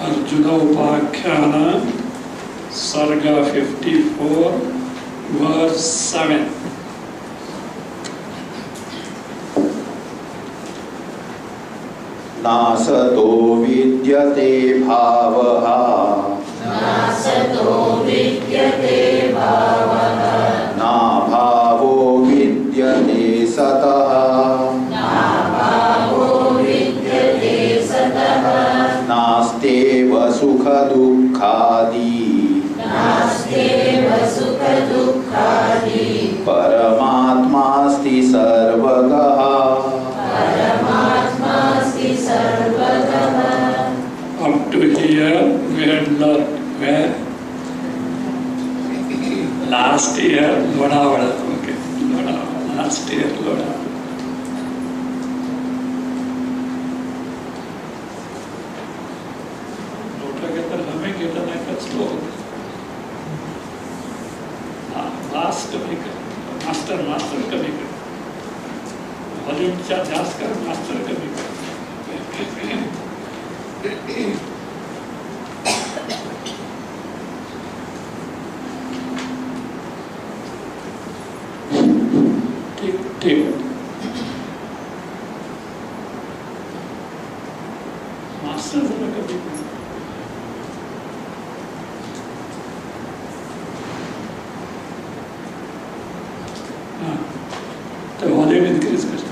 Arjuna Upakyana, Sarga 54, verse 7. नासतो विद्यते भावः नाभावो विद्यते सतः नास्त्येव सुख दुःखादि परमात्मास्ति सर्वगः Up to here we had learned where last year Lonavala. Okay, Lonavala. Last year Lonavala. Last master कभी volume जास्त कर मास्टर कभी ठीक ठीक मास्टर जरा कभी तो वॉल्यूम इंक्रीज कर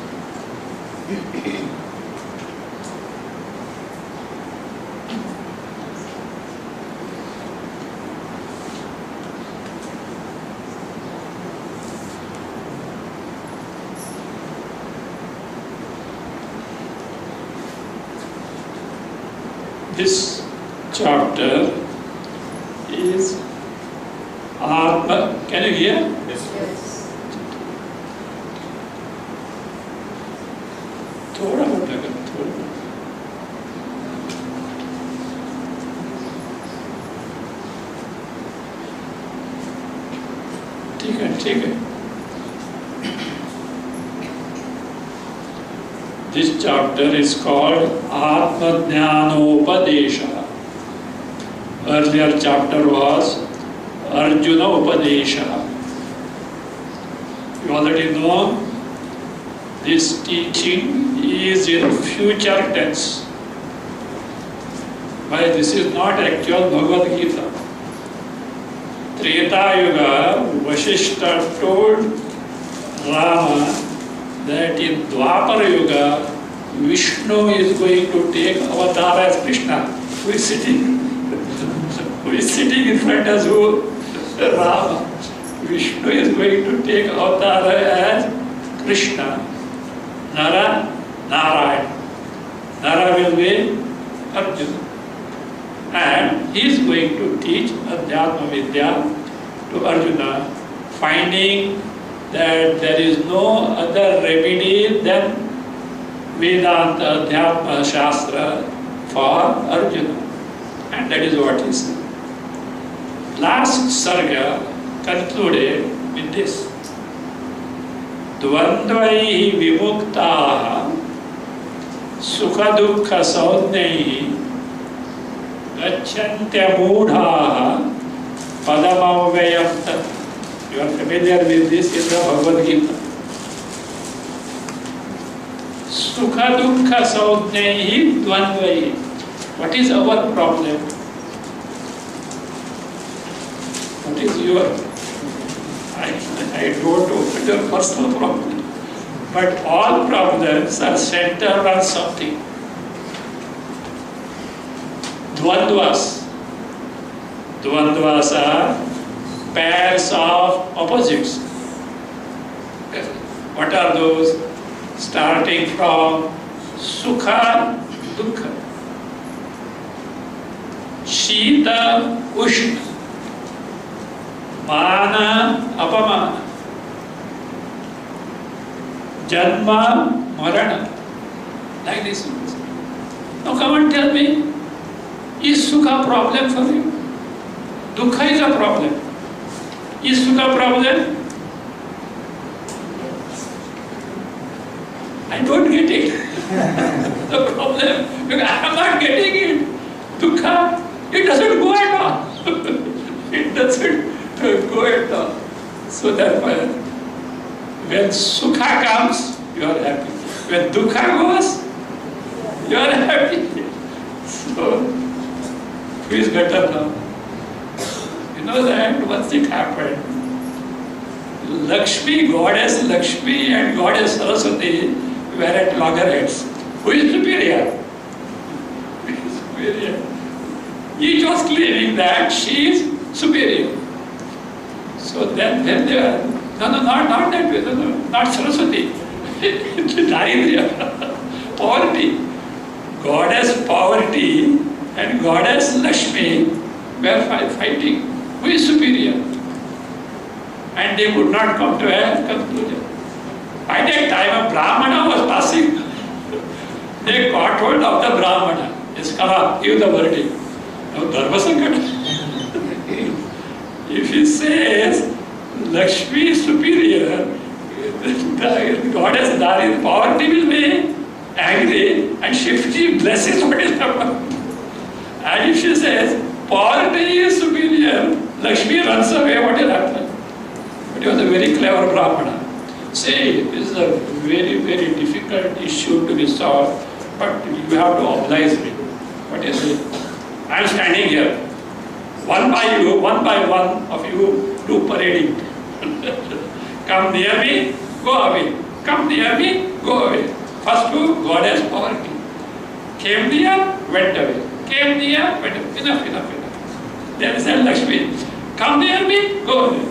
This chapter is Atma. Can you hear? Yes. थोड़ा बहुत लगा, थोड़ा। ठीक है, ठीक है। This chapter is called Atma Jnanopadesha. Earlier chapter was Arjuna Upadesha. You already know this teaching is in future tense. But this is not actual Bhagavad Gita. Treta Yuga, Vasistha told Rama that in Dwapara Yuga, Vishnu is going to take avatar as Krishna. Who is sitting? Who is sitting in front of who? Rama. Vishnu is going to take avatar as Krishna. Nara, Narayana. Nara will be Arjuna. And he is going to teach Adhyatma Vidya to Arjuna, finding that there is no other remedy than Vedanta Adhyatma Shastra for Arjuna. And that is what he said. Last Sarga concluded with this. Dvandvaihi vimuktaha sukha dukkha saudnaihi gacchantya moodhaha padamavayam tat. You are familiar with this in the Bhagavad Gita. Sukha dukkha saudnaihi dvandvaihi. What is our problem? What is your? I don't know what your personal problem. But all problems are centered on something. Dvandvas. Dvandvas are pairs of opposites. What are those? Starting from Sukha, Dukkha. Shita, Ushna. Mana, Apamana. Janma, Marana. Like this. Now come and tell me, is Sukha a problem for you? Dukkha is a problem. Is Sukha a problem? I don't get it. The problem, because I am not getting it. Dukkha, it doesn't go at all. It doesn't go at all. So therefore, when Sukha comes, you are happy. When Dukkha goes, you are happy. So, who is better now? You know that once it happened, Lakshmi, goddess Lakshmi and goddess Saraswati were at loggerheads. Who is superior? Who is superior? Each was claiming that she is superior. So then they were, no, not that way, no, not Saraswati. Daridrya, poverty. Goddess poverty and goddess Lakshmi were fighting. Who is superior? And they could not come to a conclusion. By that time, a Brahmana was passing. They got hold of the Brahmana. Yes, come up, give the verdict. Now, Dharma Sankat. If he says Lakshmi is superior, the goddess Dari, poverty will be angry, and she blesses what is happened. And if she says poverty is superior, Lakshmi runs away, what will happen? But he was a very clever Brahmana. See, this is a very, very difficult issue to be solved, but you have to oblige me. What is it? I am standing here. One by one of you do parading. Come near me, go away. Come near me, go away. First two, goddess poverty. Came near, went away. Came near, went away. Enough. Then said Lakshmi, come near me, go away.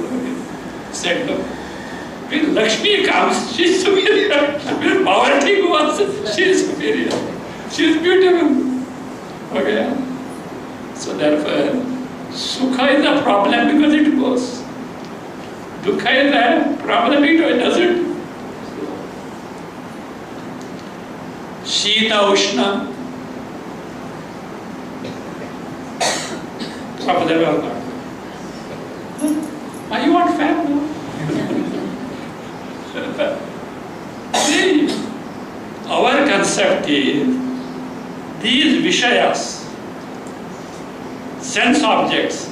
Said no. When Lakshmi comes, she is superior. When poverty goes, she is superior. She is beautiful. Okay? So therefore, Sukha is a problem because it goes. Dukha is a problem because it doesn't. Shita Ushna. Problem or not? Why you want fan now? See, our concept is these Vishayas, sense objects,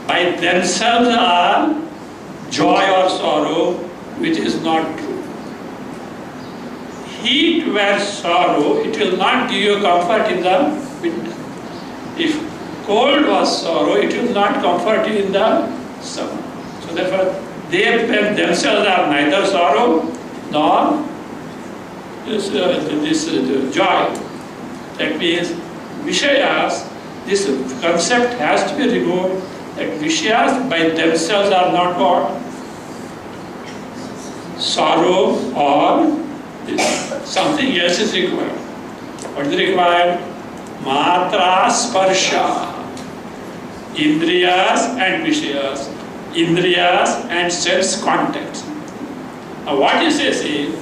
by themselves are joy or sorrow, which is not true. Heat were sorrow, it will not give you comfort in the winter. If cold was sorrow, it will not comfort you in the summer. So therefore, they themselves are neither sorrow nor this joy. That means Vishayas, this concept has to be removed, that Vishayas by themselves are not what? Sorrow or something else is required. What is required? Matra sparsha. Indriyas and Vishayas. Indriyas and sense contacts. Now what he says is,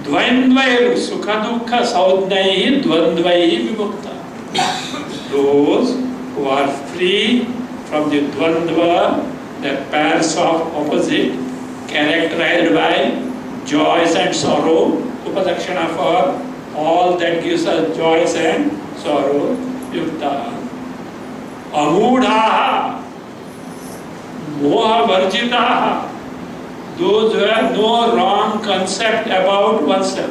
Dvandvair sukha dukkha saudnaihi dvandvaihi vimukta. Those who are free from the dvandva, the pairs of opposite, characterized by joys and sorrow, upadakshana for all that gives us joys and sorrow, yukta. Amudha, moha varjitaha. Those who have no wrong concept about oneself.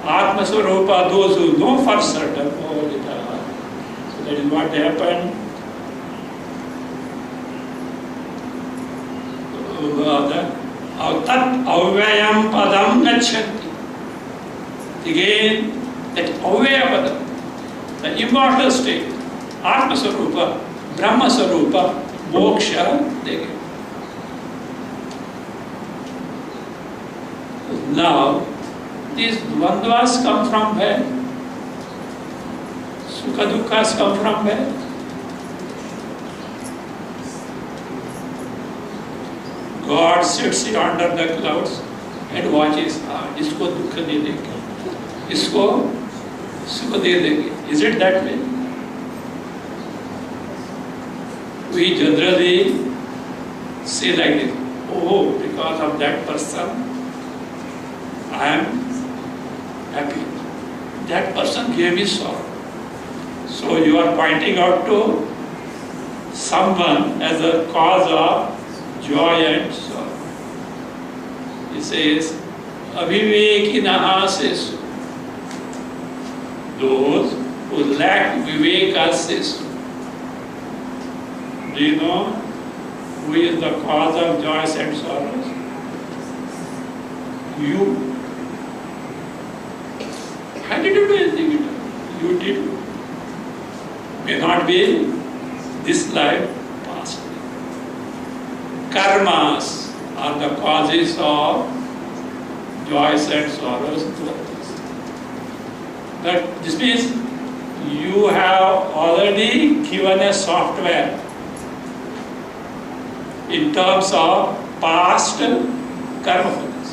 Atma Swarupa, those who know for certain. So that is what happened. Tat avyayam padam gachanti. Again, that avyaya padam, the immortal state, Atma Swarupa, Brahma Swarupa, moksha, they get. Now, these dvandvas come from where? Sukha dukkha's come from where? God sits under the clouds and watches. Isko dukkha de denge, isko sukha de denge. Is it that way? We generally say like this, oh, because of that person, I am happy. That person gave me sorrow. So you are pointing out to someone as a cause of joy and sorrow. He says, Avivekinaha says, those who lack viveka says. Do you know who is the cause of joys and sorrows? You. How did you do anything? You did. May not be this life, past life. Karmas are the causes of joys and sorrows to others. But this means you have already given a software in terms of past karma phalas.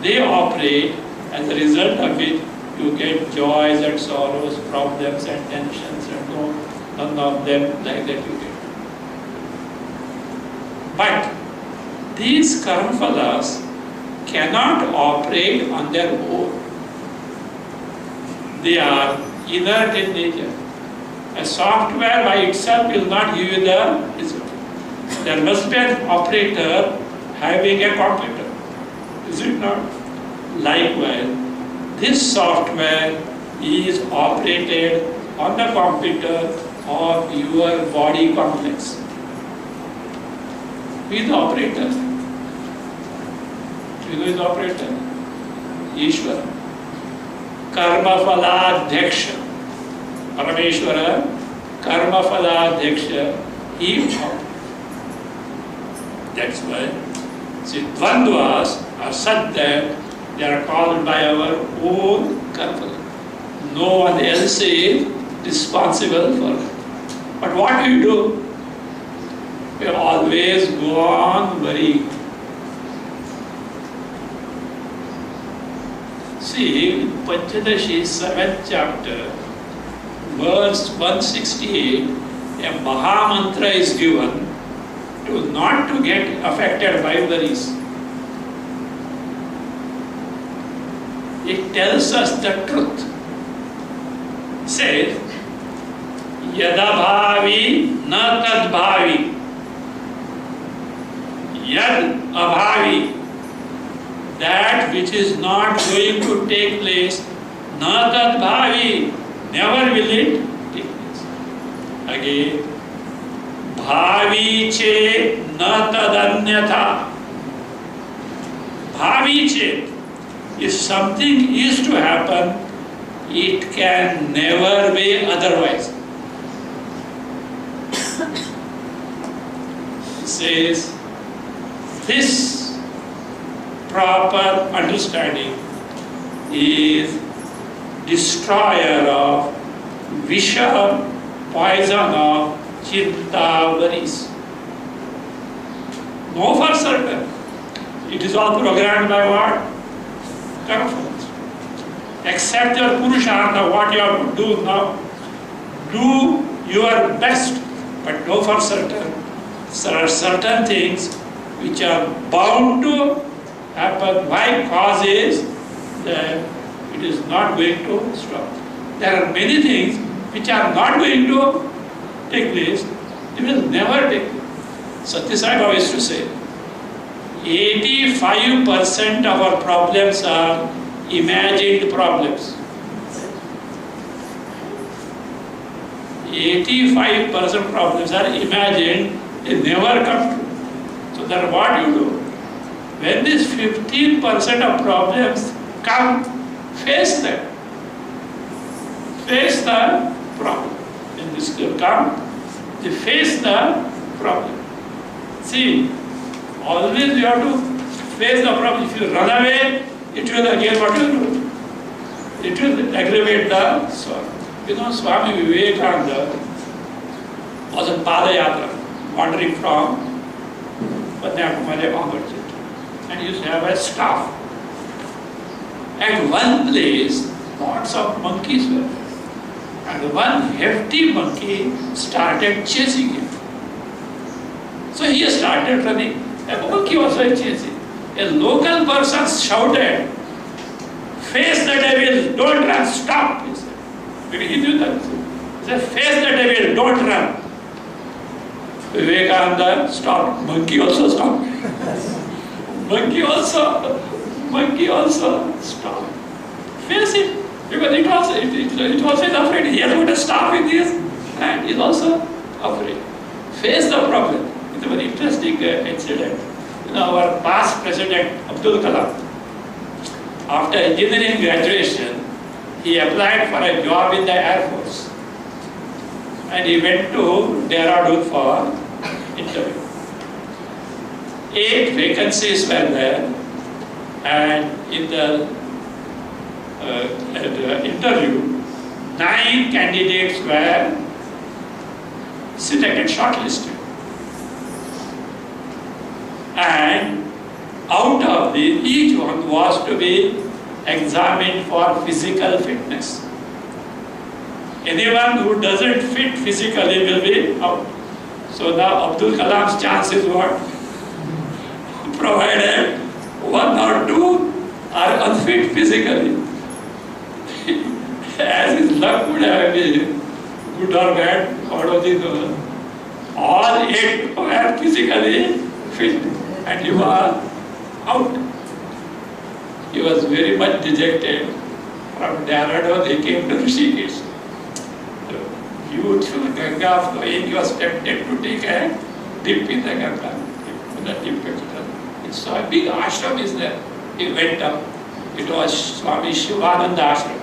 They operate, as a result of it, you get joys and sorrows, problems and tensions, and none of them like that you get. But these karma phalas cannot operate on their own. They are inert in nature. A software by itself will not give you the result. There must be an operator having a computer. Is it not? Likewise, this software is operated on the computer of your body complex. Who is the operator? Who is the operator? Ishvara. Karma phaladhyaksha. Parameshwara, karma phaladhyaksha, he operates. That's why, see, dvandvas are such that they are called by our own karma. no one else is responsible for it. But what do you do? We always go on worrying. See, in Panchadashi, 7th chapter, verse 168, a Mahamantra is given to not to get affected by worries. It tells us the truth. It says, Yada bhavi na tad bhavi. Yad abhavi. That which is not going to take place, na tad bhavi. Never will it take place. Again, bhavi che na tad anyatha. Bhavi che. If something is to happen, it can never be otherwise. It says, this proper understanding is destroyer of visha, poison of chinta, worries. Know for certain. It is all programmed by what? Accept your purushartha, what you have to do now. Do your best, but know for certain. There are certain things which are bound to happen. Why? Cause is that it is not going to stop. There are many things which are not going to take place. They will never take place. Satya Sai Baba used to say, 85% of our problems are imagined problems. 85% problems are imagined, they never come true. So then what you do? When this 15% of problems come, face them. Face the problem. When this come, they face the problem. See, always you have to face the problem. If you run away, it will again what you do? It will aggravate the sorrow. You know, Swami Vivekananda was on Padayatra, wandering from Kanyakumari onwards. And he used to have a staff. At one place, lots of monkeys were there. And one hefty monkey started chasing him. So he started running. A monkey also chasing. A local person shouted, "Face the devil, don't run, stop," he said. Because he knew that. He said, "Face the devil, don't run." Vivekananda stopped. Monkey also stopped. Monkey also stopped. Face it. Because it was afraid. He has got a staff in his hand. He is also afraid. Face the problem. It's a very interesting incident. You know, our past president, Abdul Kalam, after engineering graduation, he applied for a job in the Air Force. And he went to Dehradun for interview. 8 vacancies were there, and in the interview, 9 candidates were selected, shortlisted. And out of these, each one was to be examined for physical fitness. Anyone who doesn't fit physically will be out. So now Abdul Kalam's chance is what? Provided 1 or 2 are unfit physically. As his luck would have been, good or bad, all 8 were physically fit, and he was out. He was very much dejected. From Dehradun, he came to Rishikesh. The beautiful Ganga flowing, he was tempted to take a dip in the Ganga. He saw a big ashram is there. He went up. It was Swami Shuddhabodhananda ashram.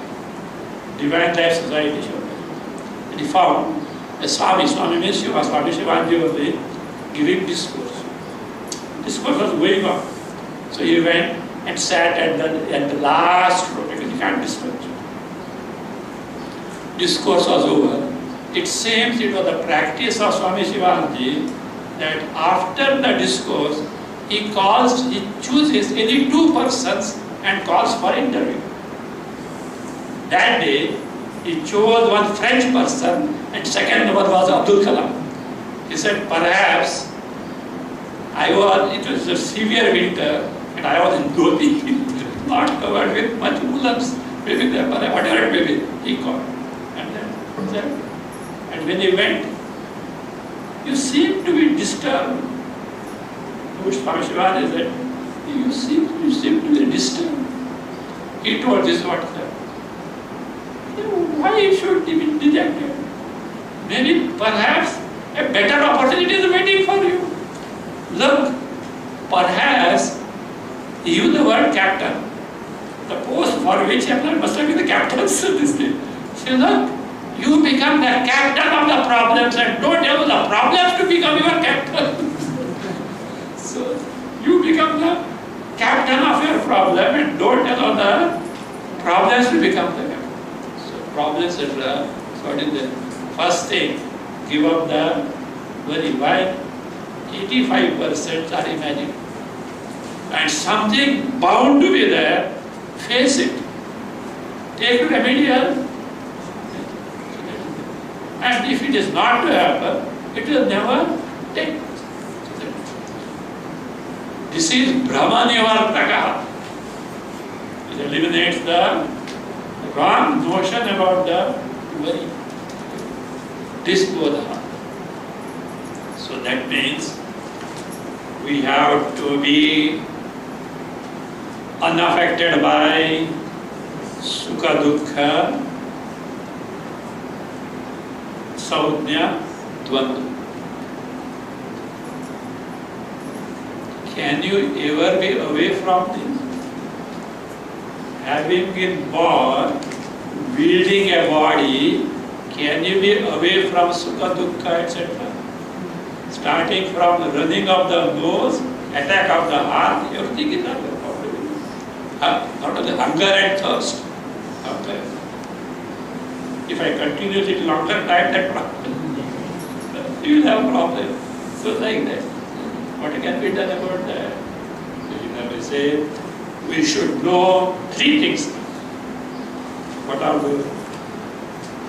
Divine Life Society. And he found a Swami means Shiva, Swami Shivanji was giving discourse. Discourse was going on. So he went and sat at the last row because he can't disturb. discourse was over, it seems it was the practice of Swami Shivanji that after the discourse, he chooses any two persons and calls for interview. That day, he chose one French person and second one was Abdul Kalam. He said, perhaps it was a severe winter and I was in dhoti, not covered with much woolens, maybe there, whatever it may be, he called. And then said, and when he went, you seem to be disturbed. Swami Shivanji said, you seem to be disturbed. He told this what said. Why should he be dejected? Maybe perhaps a better opportunity is waiting for you. Look, perhaps he used the word captain. The post for which he applied must have been the captain's this thing. Say, look, you become the captain of the problems and don't allow the problems to become your captain. So, you become the captain of your problem and don't allow the problems to become the captain. So, problems are what is the first thing? Give up the worry. Why? 85% are imagined. And something bound to be there, face it. Take remedial. And if it is not to happen, it will never take. This is Brahma Nivartaka. It eliminates the wrong notion about the worry. Disbodha. So that means we have to be unaffected by Sukha Dukkha, Saudhya, Dvandva. Can you ever be away from this? Having been born, wielding a body, can you be away from Sukha Dukkha, etc.? Starting from the running of the nose, attack of the heart, everything is not possible. Not only hunger and thirst. Okay. If I continue it longer time, that problem. You will have a problem. So like that. What can be done about that? We say we should know three things. What are those?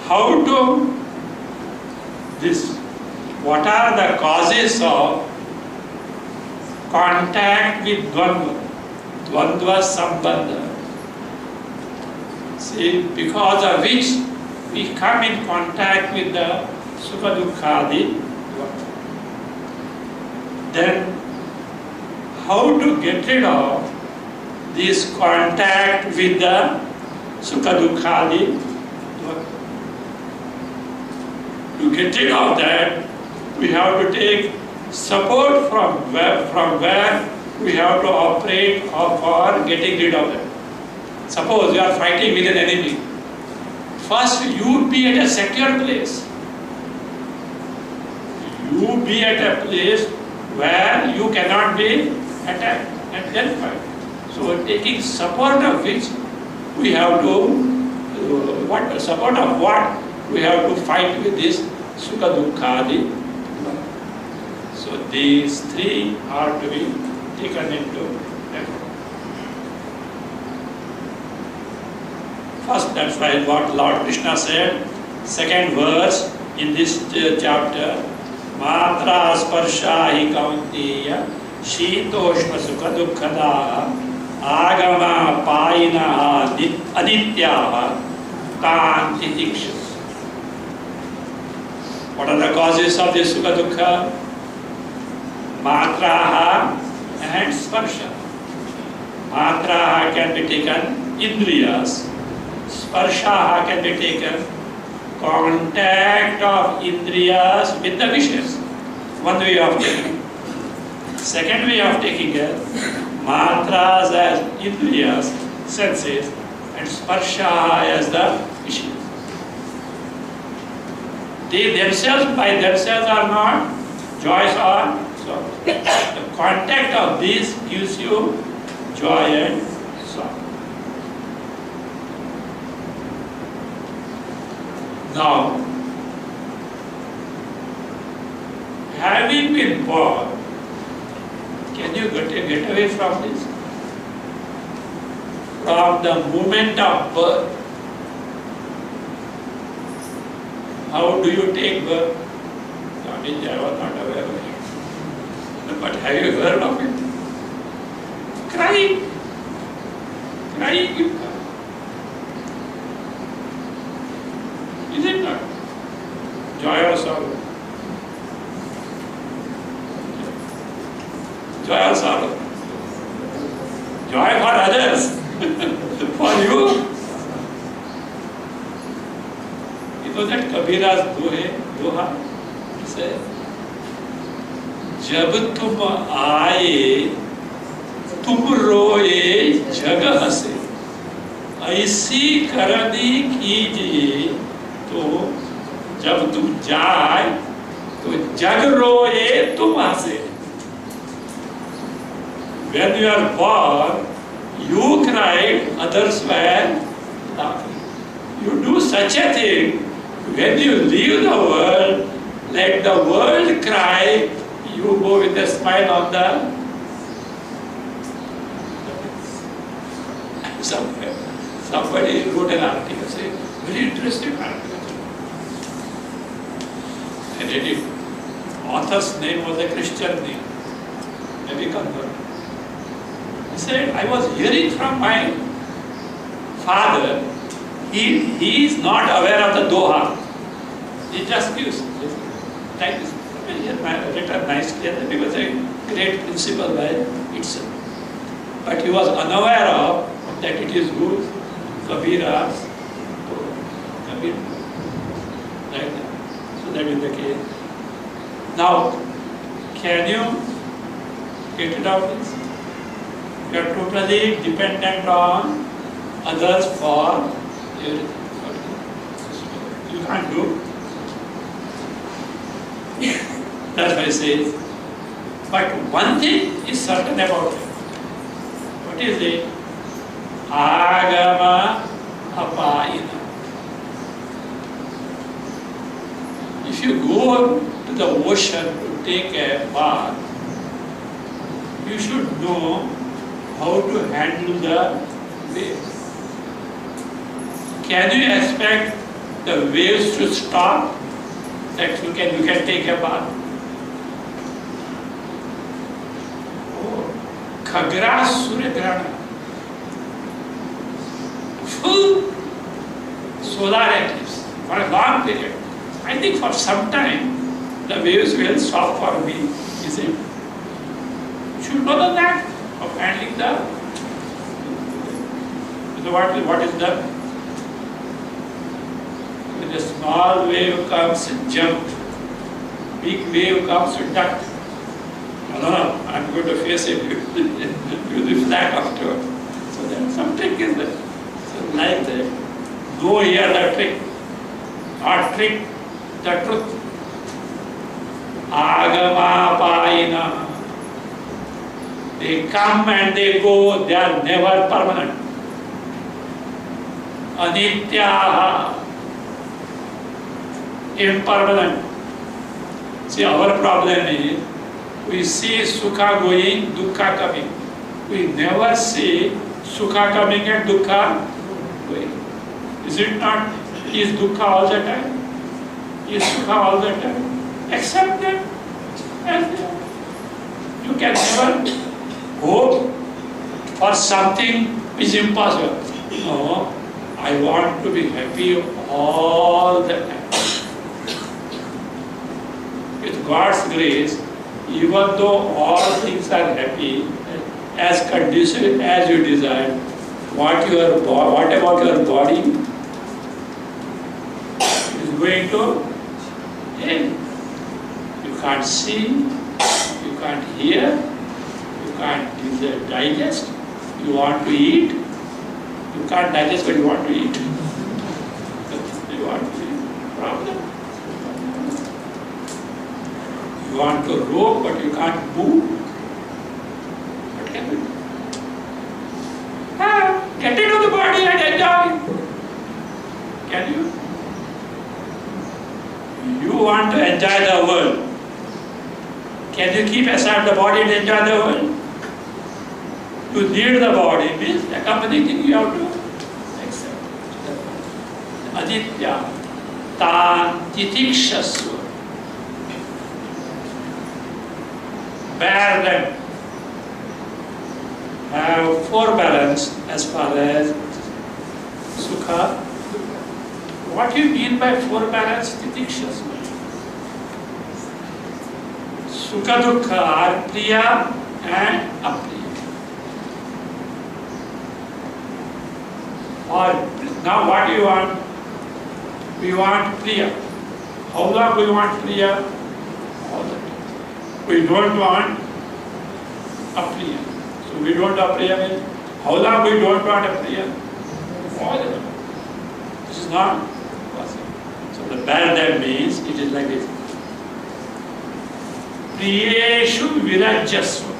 How to this? What are the causes of contact with Dvandva? Dvandva Sambandha. See, because of which we come in contact with the Sukha Dukkhadi. Then, how to get rid of this contact with the Sukha Dukkhadi? To get rid of that, we have to take support from where we have to operate for getting rid of it. Suppose you are fighting with an enemy. First, you be at a secure place. You be at a place where you cannot be attacked and then fight. So, taking support of which we have to, support of what we have to fight with this Sukha Dukkhadi. So these three are to be taken into account. First, that's why what Lord Krishna said, second verse in this chapter, Matra sparsha hi kaunteya shitoshma sukha dukkhada agama payina anityaha kanti tikshas. What are the causes of this Sukha Dukkha? Matraha and Sparsha. Matraha can be taken Indriyas. Sparshaha can be taken contact of Indriyas with the wishes. One way of taking. Second way of taking it, Matras as Indriyas, senses, and Sparshaha as the wishes. They themselves, by themselves are not joys or sorrow. The contact of these gives you joy and sorrow. Now, having been born, can you get away from this? From the moment of birth, how do you take birth? Swamiji, I was not aware of it. But have you heard of it? Crying. Crying you come. Is it not? Joy or sorrow? Joy or sorrow? Joy for others. For you? You know that Kabira's doha says, जब तुम आए तुम रोए जग हसे, ऐसी करनी कीजिए तो जब तुम जाए तो जग रोए तुम हसे. When you are born, you cried, others were laughing. You do such a thing, when you leave the world, let the world cry, you go with a smile on the somewhere. Somebody wrote an article, say, very interesting article. I read it. Author's name was a Christian name, maybe converted. He said, I was hearing from my father, he is not aware of the Doha. He just gives like this. He has written nicely, and it was a great principle by itself. But he was unaware of that it is good, Kabira's Kabir. Like that. So that is the case. Now, can you get it out of this? You are totally dependent on others for everything. You can't do. That's why I say. But one thing is certain about it. What is it? Agama apayina. If you go to the ocean to take a bath, you should know how to handle the waves. Can you expect the waves to stop that you can take a bath? Oh, Khagra Surya Grahana. Full solar eclipse for a long period. I think for some time the waves will stop for me, is it? You should know that of handling the. So what is done? When a small wave comes, jump. Big wave comes, duck. No, I'm going to face it. You will flat afterwards. So then some trick is there. So like that. Go here the trick. Not trick, the truth. Agama payina. They come and they go, they are never permanent. Anityaha. Impermanent. See, our problem is, we see Sukha going, Dukkha coming. We never see Sukha coming and Dukkha going. Is it not? Is Dukkha all the time? Is Sukha all the time? Accept them as they are. You can never hope for something which is impossible. No, I want to be happy all the time. With God's grace, even though all things are happy, as conducive as you desire, what about your body is going to end. You can't see, you can't hear, you can't digest. You want to eat, you can't digest, but you want to eat. You want to eat. Problem. You want to rope, but you can't move. What can you do? Get into the body and enjoy. Can you? want to enjoy the world, can you keep aside the body and enjoy the world? To need the body means accompanying thing you have to accept. Aditya tan titikshasva. Bear them. Have forbearance as far as sukha. What do you mean by forbearance? Titikshasva. Sukha dukkha are priya and apriya. Or now what do you want? We want priya. How long we want priya? All the time. We don't want apriya. So we don't apriya means how long we don't want apriya? All the time. This is not possible. So the paradigm means it is like this. Priyeshu virajyasva.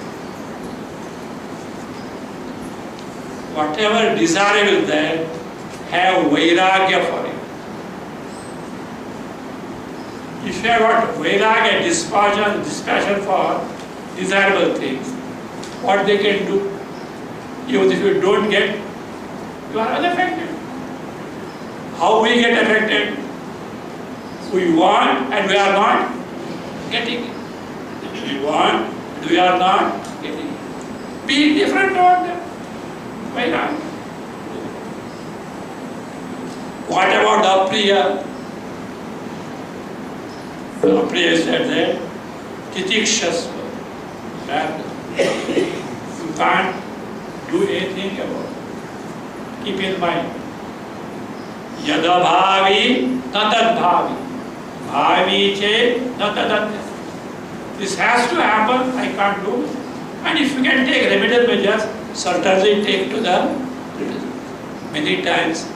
Whatever desirable there, have vairagya for it. If you have got vairagya, dispassion for desirable things, what they can do? Even if you don't get, you are unaffected. How we get affected? We want and we are not getting it. We want and we are not getting it. Be different toward them. Why not? What about the apriya? The apriya said that titikshasva. You can't do anything about it. Keep in mind. Yada bhavi tatad bhavi. Bhavi che natadanya. This has to happen, I can't do it. And if you can take remedial measures, certainly take to the remedial. Many times,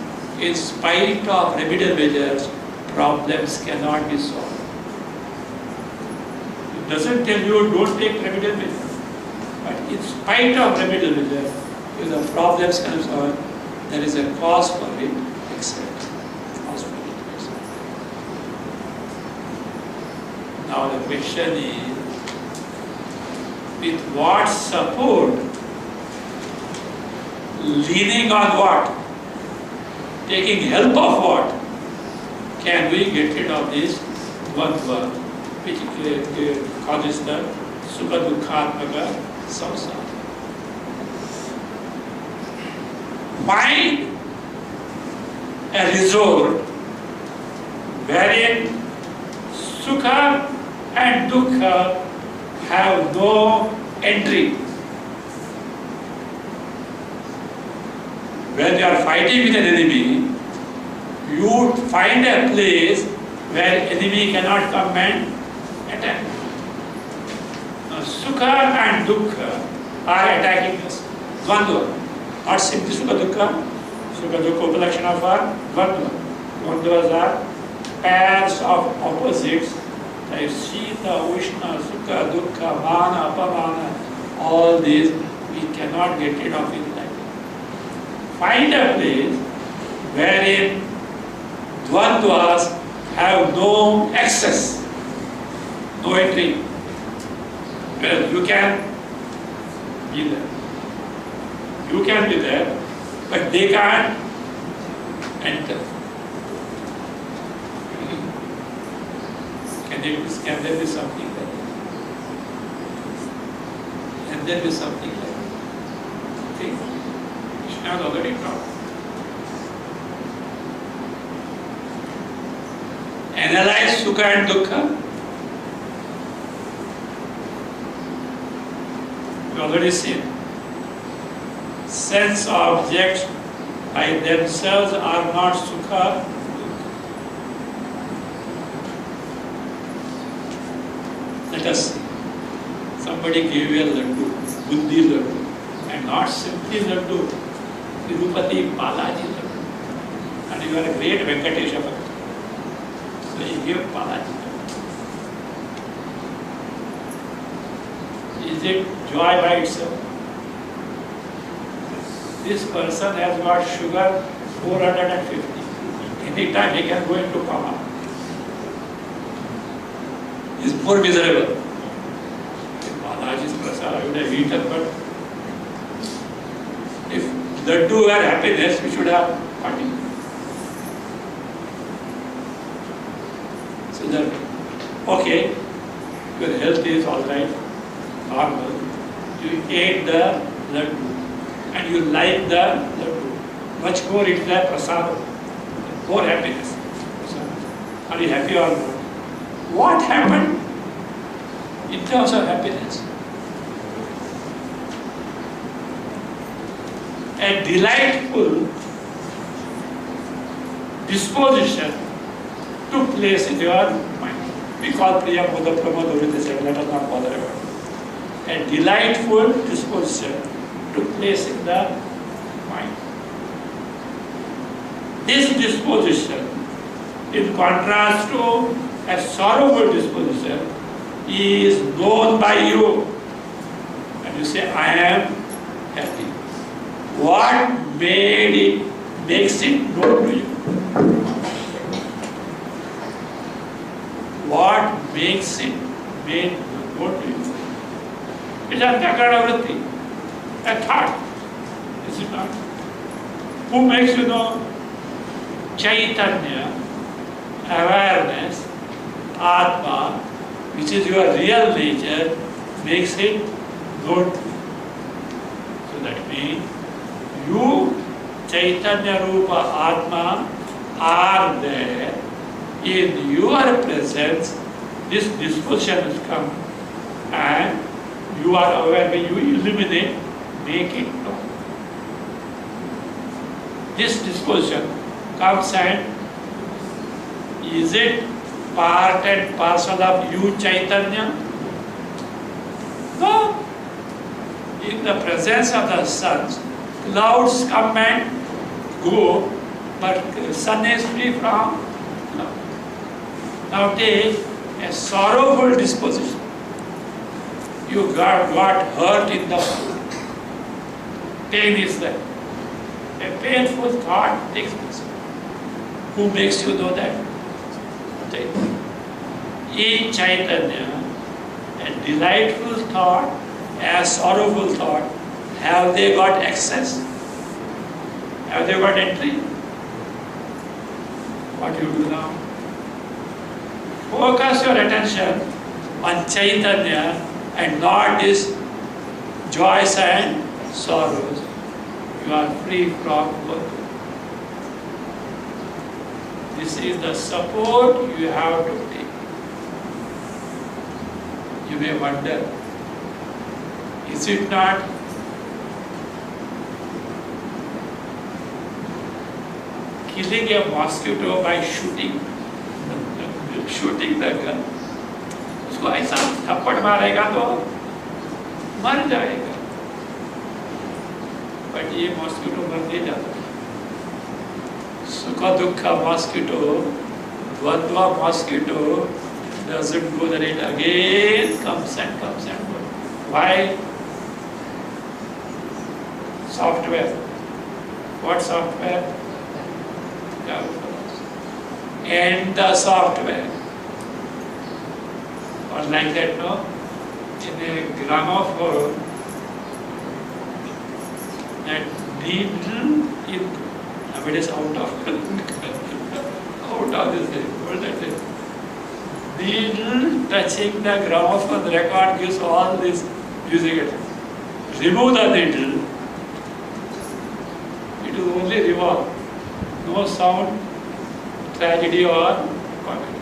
in spite of remedial measures, problems cannot be solved. It doesn't tell you don't take remedial measures. But in spite of remedial measures, if the problems can be solved, there is a cause for it, accept. Cause for it, accept. Now the question is, with what support? Leaning on what? Taking help of what? Can we get rid of this dvandva which causes the sukha dukkhatmaka samsara? Find a resort wherein sukha and dukkha have no entry. When you are fighting with an enemy, you find a place where enemy cannot come and attack. Now, sukha and dukkha are attacking us. Dvandva. Not simply sukha dukkha. Sukha dukkha upalakshana are dvandva. Dvandvas are pairs of opposites. Like Shita, Ushna, Sukha, Dukkha, Mana, Apamana, all these we cannot get rid of in life. Find a place wherein dvandvas have no access, no entry. Well, you can be there. You can be there, but they can't enter. Can there be something like that? Can there be something like that? Okay. Krishna has already talked. Analyze sukha and dukkha. We already seen. Sense objects by themselves are not sukha. Let us see. Somebody gave you a laddu, buddhi laddu, and not simply laddu, Tirupati Balaji laddu. And you are a great Venkatesha Bhakta. So he gave Balaji laddu. Is it joy by itself? This person has got sugar 450. Anytime he can go into coma. more miserable. Balaji's prasad, I would have eaten, but if laddu were happiness, we should have party. So that, okay, your health is all right, normal. You ate the laddu and you like the laddu. Much more it is a prasad, more happiness. Are you happy or not? What happened in terms of happiness? A delightful disposition took place in your mind. We call Priya Bodha Pramod Uridhisya, let us not bother about it. A delightful disposition took place in the mind. This disposition, in contrast to a sorrowful disposition, is known by you. And you say, I am happy. What makes it known to you? What makes it made known to you? It is Antakarana vritti, a thought, is it not? Who makes you know? Chaitanya, awareness, Atma, which is your real nature, makes it known to you. So that means you, Chaitanya Rupa Atma, are there. In your presence, this disposition has come, and you are aware. When you illuminate, make it known. This disposition comes, and is it part and parcel of you, Chaitanya? No. In the presence of the sun, clouds come and go, but the sun is free from clouds. Now take a sorrowful disposition. You got hurt in the foot. Pain is there. A painful thought takes place. Who makes you know that? In Chaitanya, a delightful thought, a sorrowful thought, have they got access? Have they got entry? What you do now? Focus your attention on Chaitanya and not this joys and sorrows. You are free from both. This is the support you have to take. You may wonder, is it not killing a mosquito by shooting the gun? उसको ऐसा थप्पड़ मारेगा तो मर जाएगा, but ये mosquito मर नहीं जाता. Sukha Dukkha mosquito, Dvandva mosquito doesn't go there, it again comes and goes. Why? Software. What software? And the software. Or like that, no? In a gramophone, that needle it is out of this thing. What is that thing? Needle touching the gramophone record gives all this music. Remove the needle, it will only revolve. No sound, tragedy or comedy.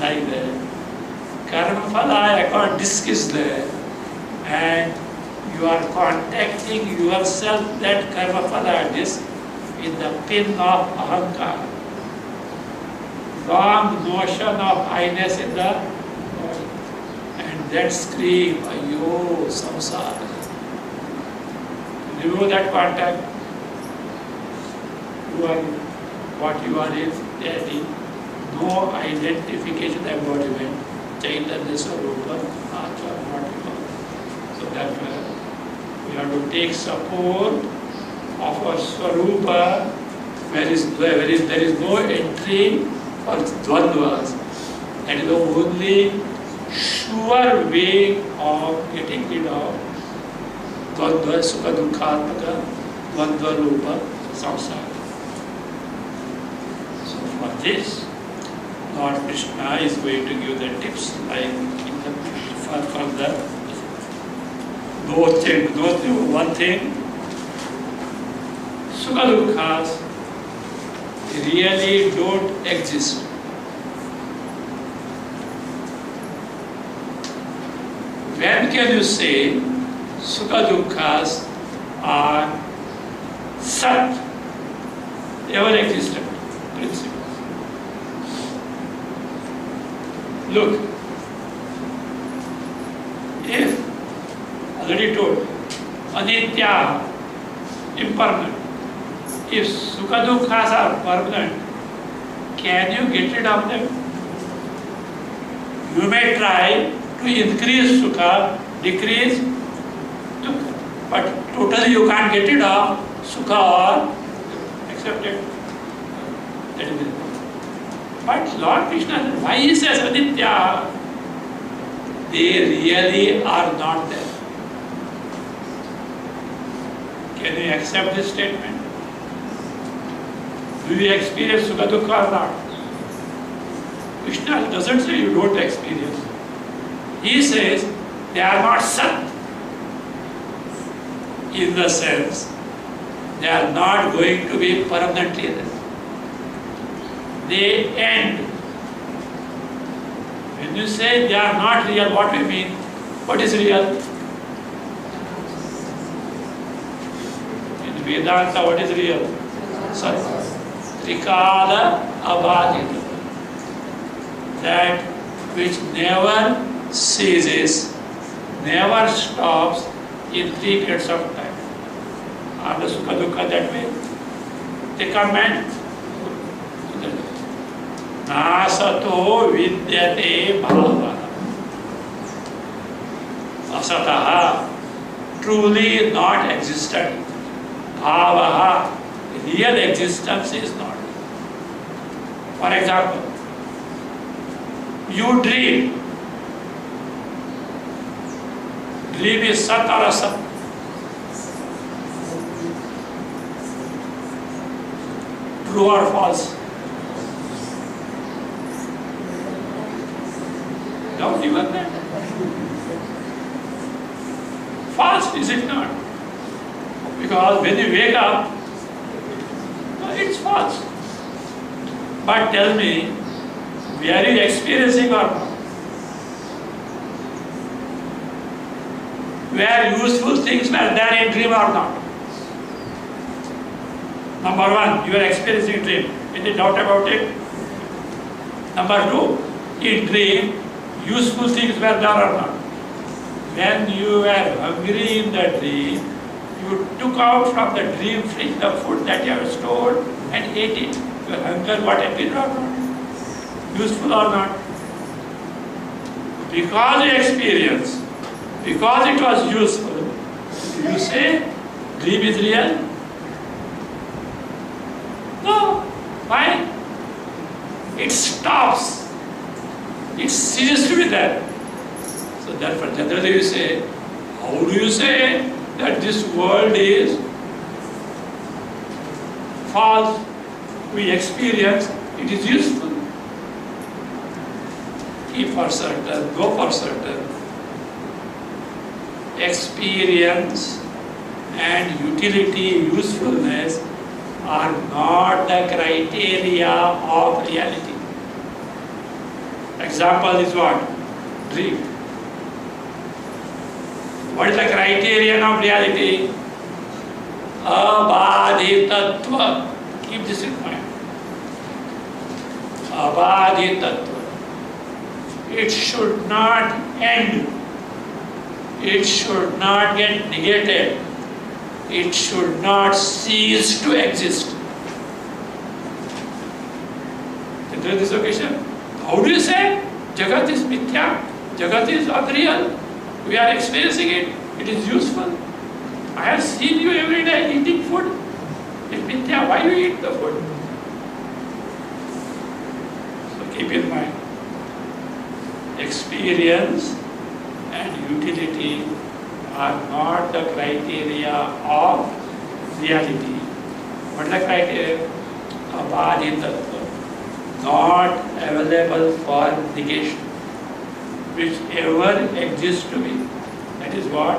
Like that. Karma phala account disk is there, and you are contacting yourself, that karma phala disk, in the pin of ahankara. Wrong notion of I-ness in the body. And that scream, ayo, samsara. Remove that contact. Who are you? What you are is daddy. No identification embodiment. Chaitanya Swarupa, Atma, what you are. So therefore, we have to take support of our Swarupa, where there is no entry for Dvandvas. That is the only sure way of getting rid of Dvandva, Sukha, Dukkhatmaka, Dvandva, Rupa, Samsara. So for this, Lord Krishna is going to give the tips like in the further. Note one thing, Sukha Dukkhas really don't exist. When can you say Sukha Dukkhas are Sat, ever existent principles? Look, if already told, Anitya, impermanent. If Sukha Dukkhas are permanent, can you get rid of them? You may try to increase Sukha, decrease Dukkha, but totally you can't get rid of Sukha or accept it. That is it. But Lord Krishna, why he says Aditya? They really are not there. Can you accept this statement? Do you experience Sukha Dukkha or not? Krishna doesn't say you don't experience. He says they are not Sat, in the sense they are not going to be permanently there. They end. When you say they are not real, what do you mean? What is real? In Vedanta, what is real? Sat. Trikala abhadita. That which never ceases, never stops in 3 periods of time. Are the Sukha Dukkha that way? They come and Nasato vidyate bhava. Asataha, truly not existent. Bhavaha, real existence is not. For example, you dream. Dream is Sat or Asat? True or false? Don't even that. False, is it not? Because when you wake up, it's false. But tell me, were you experiencing or not? Where useful things were there in dream or not? Number one, you are experiencing dream. Any doubt about it? Number two, in dream, useful things were there or not? When you were hungry in the dream, you took out from the dream fridge the food that you have stored and ate it. Your hunger got appeased or not? Useful or not? Because you experienced, because it was useful, you say dream is real? No. Why? It stops. It ceases to be there. So therefore generally you say, how do you say that this world is false? We experience, it is useful. Keep for certain, go for certain. Experience and utility, usefulness are not the criteria of reality. Example is what? Dream. What is the criterion of reality? Abhaditatva. Keep this in mind. Abhaditatva. It should not end. It should not get negated. It should not cease to exist. Consider this occasion. How do you say Jagat is mithya? Jagat is unreal. We are experiencing it. It is useful. I have seen you every day eating food. It's mithya. Why do you eat the food? So keep in mind. experience and utility are not the criteria of reality. What is the criteria? Abhaditattva, not available for negation, whichever exists to be. That is what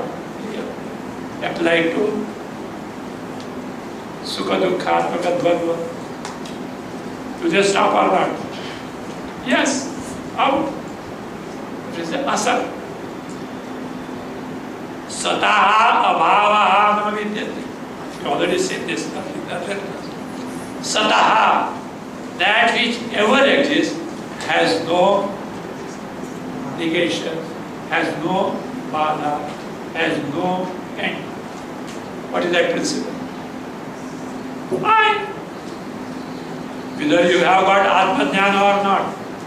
applied to Sukha Dukkhatmaka Dvandva. Do they stop or not? Yes, out. It is the asat. Sataha abhavaha namavidyate. You already said this. Sataha, that which ever exists, has no negation, has no bala, has no end. What is that principle? I. Whether you have got Atma Jnana or not,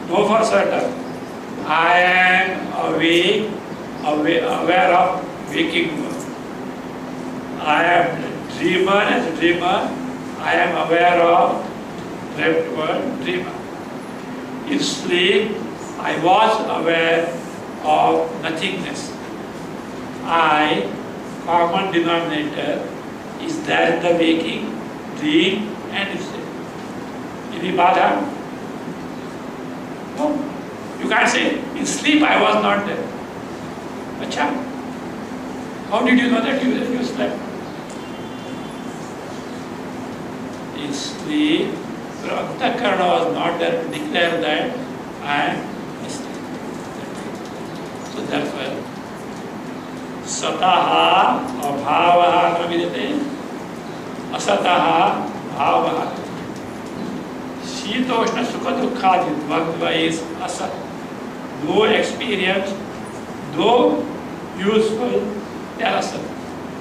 know for certain. I am awake, aware of waking world. I am dreamer as a dreamer. I am aware of dreamt world, dreamer. In sleep, I was aware of nothingness. I, common denominator, is that the waking, dream and sleep. Any bada? No. You can't say, in sleep I was not there. Acha. How did you know that you slept? In sleep, Antakarana was not there to declare that I am asleep. So therefore, Sataha abhavaha navidate, asataha bhavaha. Shitoshna Sukha Dukkhadi Dvandva is asat. No experience, no useful, they are asat.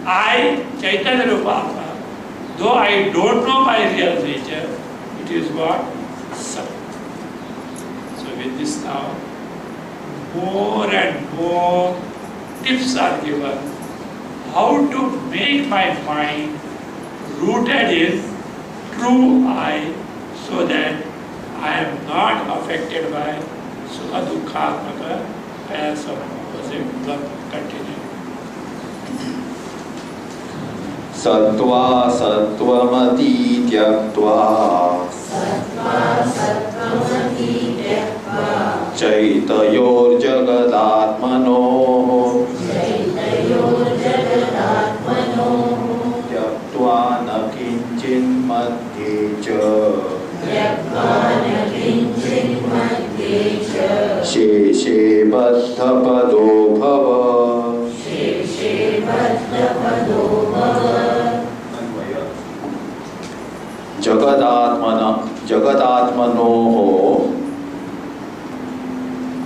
I, Chaitanya Rupatma, though I don't know my real nature, it is what? Sat. So with this now, more and more tips are given how to make my mind rooted in true I, so that I am not affected by Sukha Dukkhatmaka as of opposite. Continue. Sattva sattvamati tyaktva Chaitayor jagadatmano Tyaktva na kinchin madhye cha Sheshe baddha pado bhava Jagadatmanoho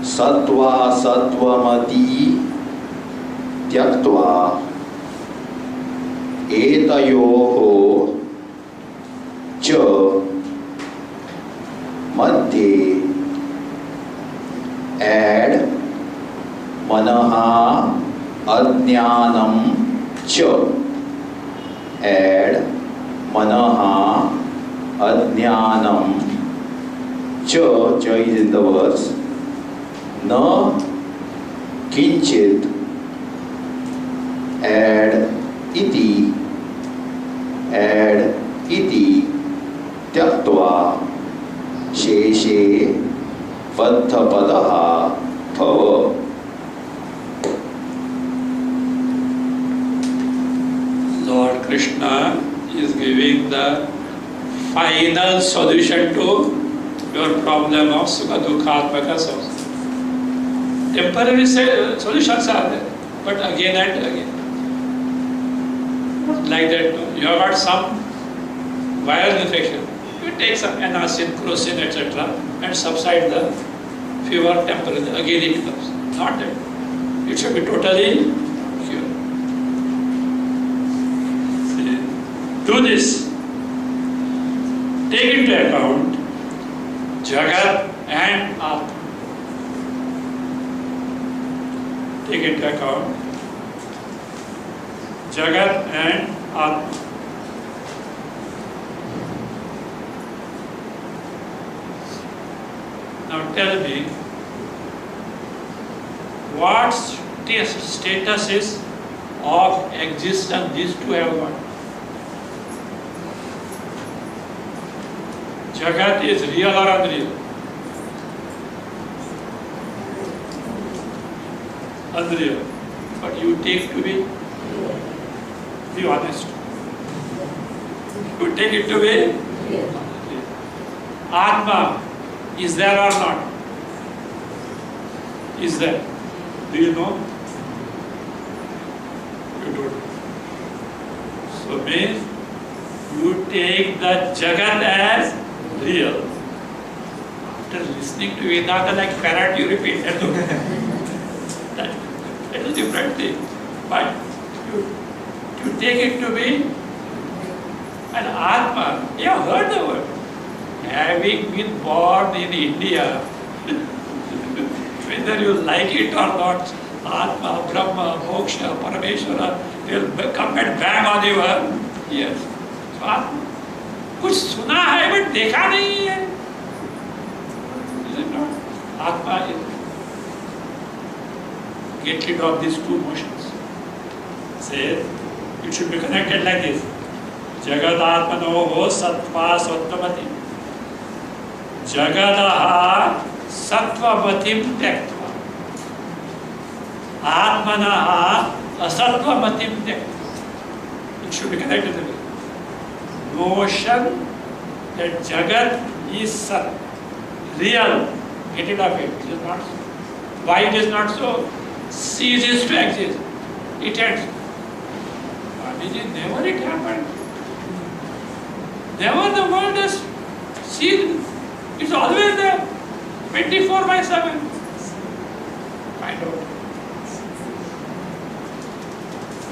Sattva sattvamati Tyaktva Etayoho Cha Madhye Add Manaha Ajnanam Cha Add Manaha Ajnanam Cha is in the verse Na Kinchit Add Iti Tyaktva Sheshe Vaddhapadaha Bhava. Lord Krishna is giving the final solution to your problem of Sukha Dukkhatmaka samsara. Temporary solutions are there, but again and again. Like that, you have got some viral infection. You take some anacin, crocin, etc. and subside the fever temporarily. Again it comes. Not that. It should be totally cured. Do this. Take into account Jagat and Atma. Take into account Jagat and Atma. Now tell me, what statuses of existence these two have got? Jagat is real or unreal? Unreal. But you take to be honest. You take it to be Atma is there or not? Is there? Do you know? You don't. So means you take the Jagat as real. After listening to Vedanta like parrot, you repeat that. That is a different thing. But you take it to be an Atma. You have heard the word. Having been born in India, whether you like it or not, Atma, Brahma, Moksha, Parameshwara, will come and bang on your ears. So Atma, कुछ सुना है but देखा नहीं है. Is it not? Atma is get rid of these two motions. Say it should be connected like this. Jagat Atmanoho Sattva Sattvamati. Jagataha Sattvamatim Tektva. Atmanaha Asattvamatim Tektva. It should be connected to this. Notion that Jagat is Sat, real, get rid of it. It is not so. Why it is not so? Ceases to exist. It ends. Swamiji, never it happened. Never the world has seen. It's always there. 24/7. Find out.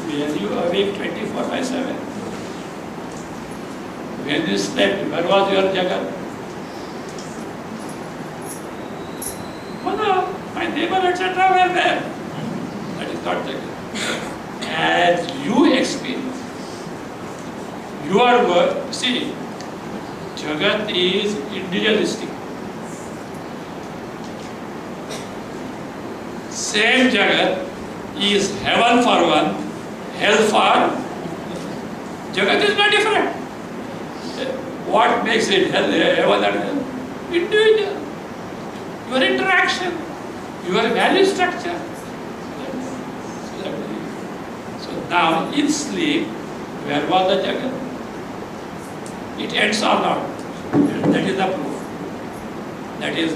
Were you awake 24/7? When you slept, where was your Jagat? Oh no, my neighbor, etc. were there. That is not Jagat. As you experience, your work, see, Jagat is individualistic. Same Jagat is heaven for one, hell for. Jagat is not different. What makes it heaven and hell? Individual. Your interaction, your value structure. So now in sleep, where was the Jagat? It ends or not? That is the proof. That is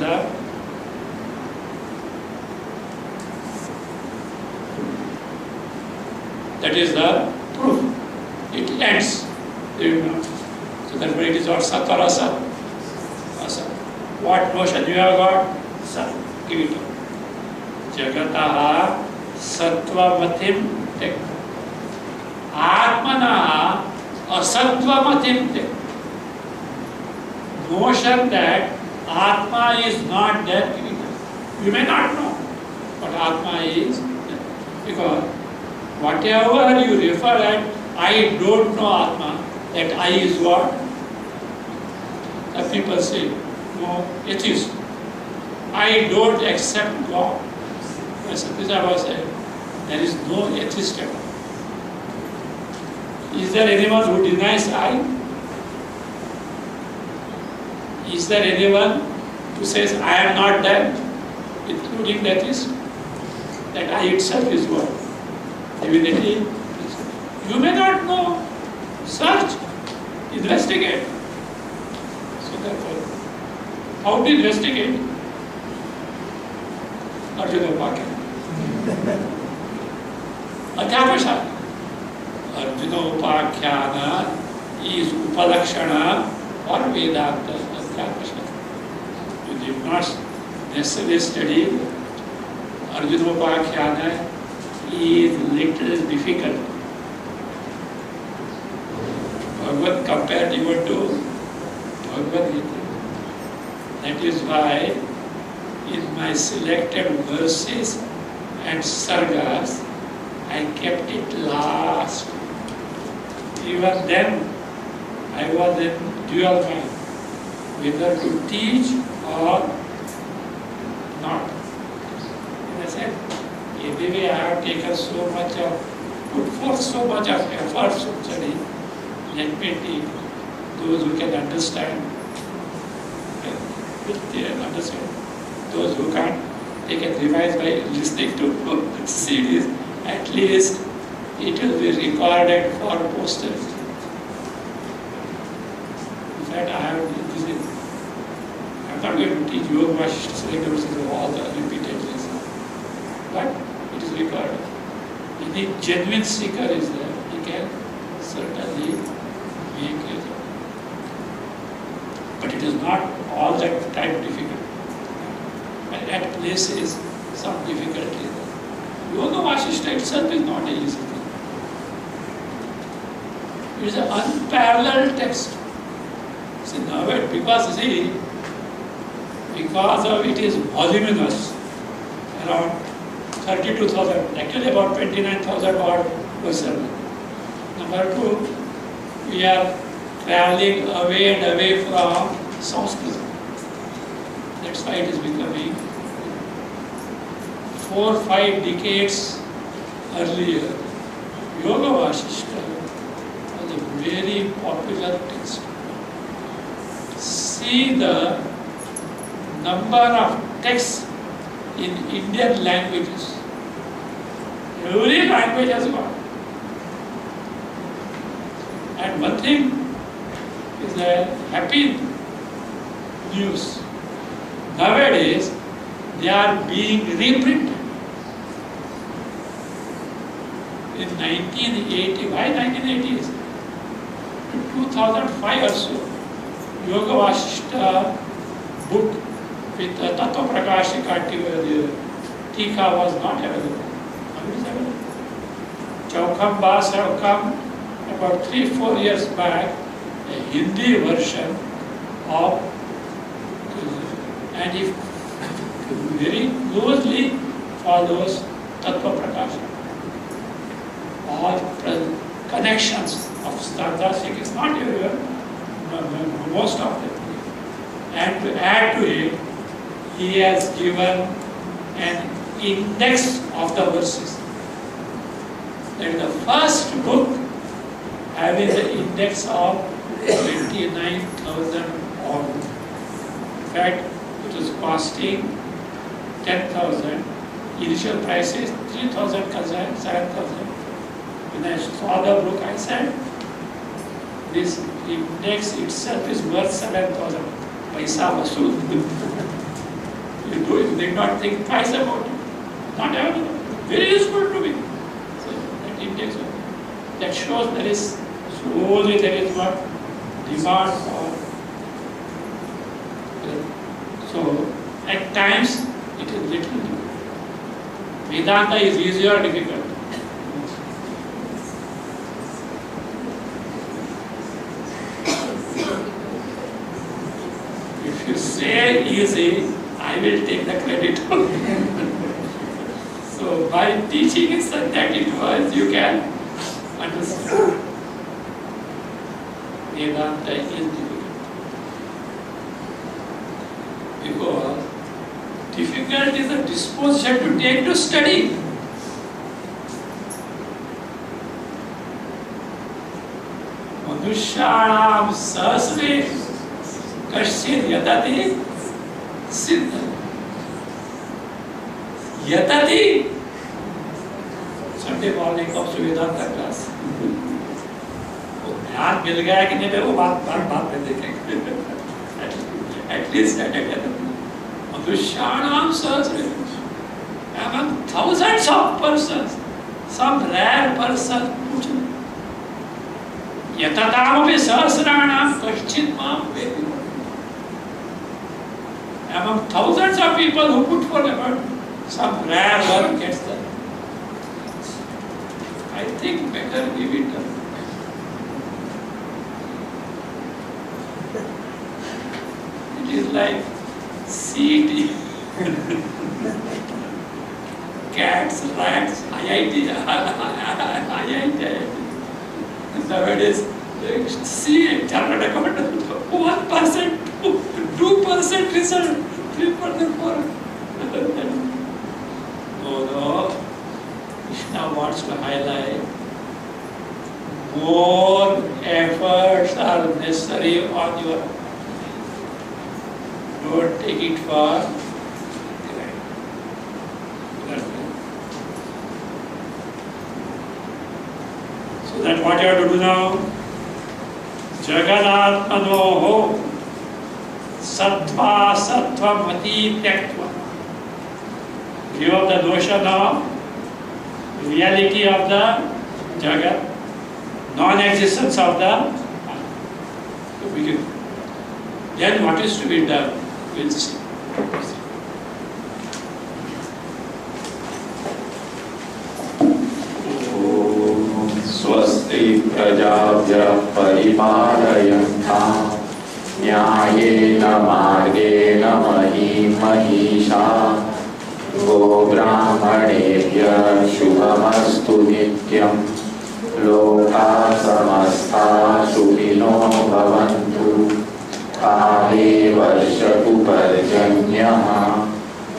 the proof. It ends. So therefore it is not Sat or Asat. Asat. What notion you have got? Sat. Give it up. Jagataha Sattvamatim Tekta. Atmanaha Asattvamatim Tekta. Notion that Atma is not there. You may not know, but Atma is there. Because whatever you refer at, I don't know Atma, that I is what? The people say, no, atheist. I don't accept God. As Satya was saying, there is no atheist at all. Is there anyone who denies I? Is there anyone who says I am not there, including the atheist? That I itself is what? Divinity. You may not know. Search. Investigate. So therefore, how to investigate? Arjuna Upakyana. Adhyapasana. Arjuna Upakyana is Upalakshana or Vedanta Adhyapasana. You did not necessarily study Arjuna Upakyana is little difficult. Bhagavad compared even to Bhagavad Gita. That is why in my selected verses and sargas, I kept it last. Even then, I was in dual mind, whether to teach or not. And I said, Anyway, I have taken so much of, put forth so much of effort to study. Let me take those who can understand. They understand. Those who can't, they can revise by listening to CDs. At least it will be recorded for posterity. In fact, I'm not going to teach Yoga Vasistha syllabus all the repeated lessons, but it is recorded. Any genuine seeker is there, he can certainly make it. But it is not all that time difficult. And at places, some difficulty. Yoga Vasistha itself is not an easy thing. It is an unparalleled text. See, now because of it is voluminous, around 32,000, actually about 29,000 odd verses. Number two, we are traveling away and away from Sanskrit. That's why it is becoming 4-5 decades earlier. Yoga Vasistha was a very popular text. See the number of texts in Indian languages. Every language has got. And one thing is a happy news. Nowadays, they are being reprinted. In 1980, why 1980s? 2005 or so, Yoga Vasistha book with Tattva Prakashika Tika was not available. Now it is available. Chaukhambas have come about 3-4 years back, a Hindi version of, and if very closely follows Tattva Prakashika. All connections of Stardastic is not everywhere, most of them. And to add to it, he has given an index of the verses. That is the first book having the index of 29,000 odd. In fact, it was costing 10,000. Initial price is 3,000, 7,000. When I saw the book, I said, this index itself is worth 7,000. Paisa vasool. You did not think twice about it. Not available. Very useful to me. So that index, that shows there is slowly there is what demand for. So at times it is little. Vedanta is easy or difficult. If you say easy, I will take the credit. So by teaching it that it was, you can understand. Vedanta is difficult. Because difficult is a disposition to take to study. Manushanam sahasre kashchid yatati siddha. Yatati. Sunday morning comes to Vedanta class. ध्यान मिल गया कि नहीं वो बात में देखेंगे. At least that again. Manushanam sahasre. Among thousands of persons, some rare person put yatatamaphi sahasranam kashchid mam vedi. Among thousands of people who put for effort, some rare one gets done. I think better give it done. It is like CET, cats, rats, IIT. Nowadays, see a chartered accountant, 1%, 2% result, 3% for. No, Krishna wants to highlight more efforts are necessary on your own. Don't take it for granted. So that what you have to do now? Jaganatmanoho sattva sattvamati tyaktva. Give up the notion of reality of the Jagat, non-existence of the begin. Then what is to be done? We'll see. स्वस्ति प्रजाभ्यः परिपालयन्ताम् न्यायेन मार्गेण महीं महिषाः गोब्राह्मणेभ्यः शुभमस्तु नित्यम् लोकाः समस्ताः सुखिनो भवन्तु काले वर्षतु पर्जन्यः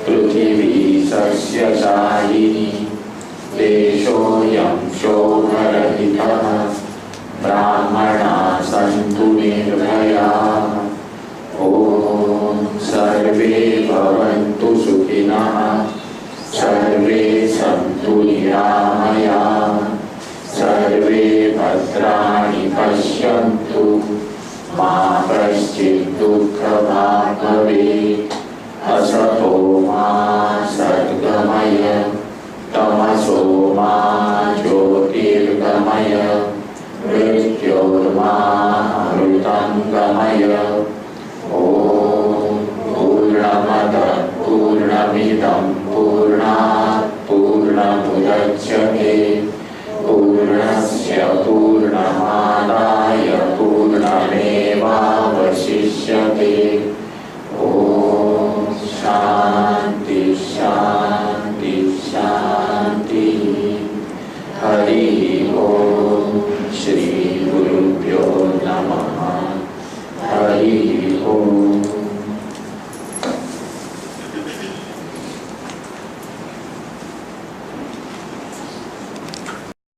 पृथिवी सस्यशालिनी देशोऽयं शोभरहितः ब्राह्मणाः सन्तु निर्भयाः ॐ सर्वे भवन्तु सुखिनः सर्वे सन्तु निरामयाः सर्वे भद्राणि पश्यन्तु मा कश्चित् दुःखभाग् भवेत् असतो मा सद्गमय तमसो मा ज्योतिर्गमय मृत्योर्मामृतङ्गमय ॐ पूर्णमदः पूर्णमिदं पूर्णात् पूर्णमुदच्यते पूर्णस्य पूर्णमादाय पूर्णमेवावशिष्यते ॐ शान्ति शान्ति शान्ति हरि ॐ श्री गुरुभ्यो नमः हरि ॐ